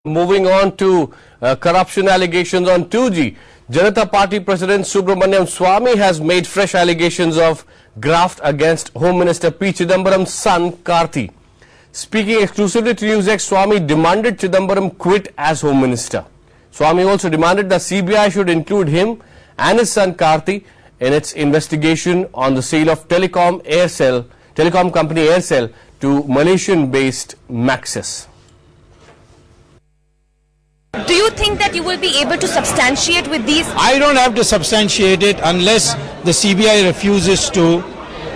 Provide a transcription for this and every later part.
Moving on to corruption allegations on 2G, Janata Party President Subramaniam Swamy has made fresh allegations of graft against Home Minister P. Chidambaram's son Karti. Speaking exclusively to NewsX, Swamy demanded Chidambaram quit as Home Minister. Swamy also demanded that CBI should include him and his son Karti in its investigation on the sale of telecom company Aircel to Malaysian-based Maxis. Do you think that you will be able to substantiate with these? I don't have to substantiate it unless the CBI refuses to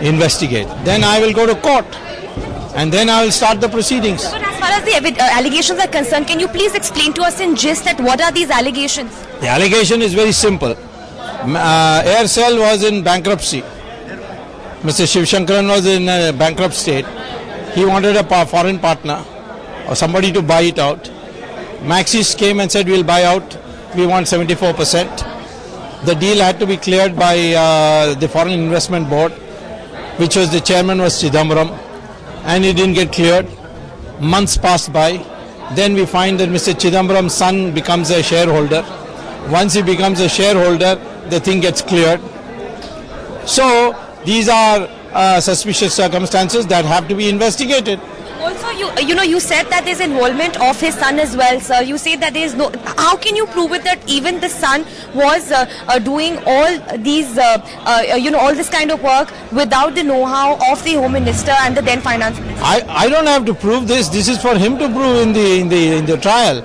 investigate. Then I will go to court and then I will start the proceedings. But as far as the allegations are concerned, can you please explain to us in gist that what are these allegations? The allegation is very simple. Aircel was in bankruptcy. Mr. Shiv Shankaran was in a bankrupt state. He wanted a foreign partner or somebody to buy it out. Maxis came and said, we'll buy out, we want 74%. The deal had to be cleared by the Foreign Investment Board, which was the chairman was Chidambaram, and it didn't get cleared. Months passed by. Then we find that Mr. Chidambaram's son becomes a shareholder. Once he becomes a shareholder, the thing gets cleared. So these are suspicious circumstances that have to be investigated. Also, you said that there's involvement of his son as well, sir. You say that there is no. How can you prove it that even the son was doing all these, all this kind of work without the know-how of the Home Minister and the then Finance Minister? I don't have to prove this. This is for him to prove in the trial.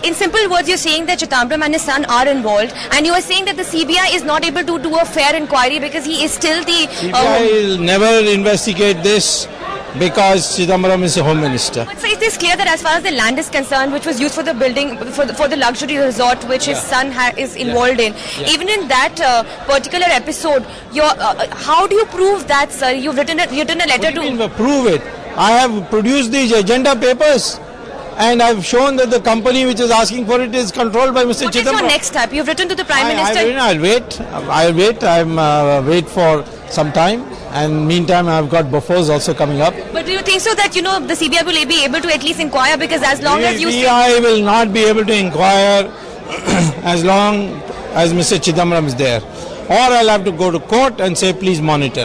In simple words, you're saying that Chidambaram and his son are involved, and you are saying that the CBI is not able to do a fair inquiry because he is still the. CBI will never investigate this, because Chidambaram is a Home Minister. But so it is clear that as far as the land is concerned, which was used for the building, for the luxury resort which his son is involved in, even in that particular episode, how do you prove that, sir? You've written a letter to... Prove it. I have produced these agenda papers and I've shown that the company which is asking for it is controlled by Mr. Chidambaram. What is your next step? You've written to the Prime Minister? I'll wait. I'll wait for some time. And meantime, I've got Bofors also coming up. But do you think so that, the CBI will be able to at least inquire? Because as long as you say... CBI will not be able to inquire as long as Mr. Chidambaram is there. Or I'll have to go to court and say, please monitor it.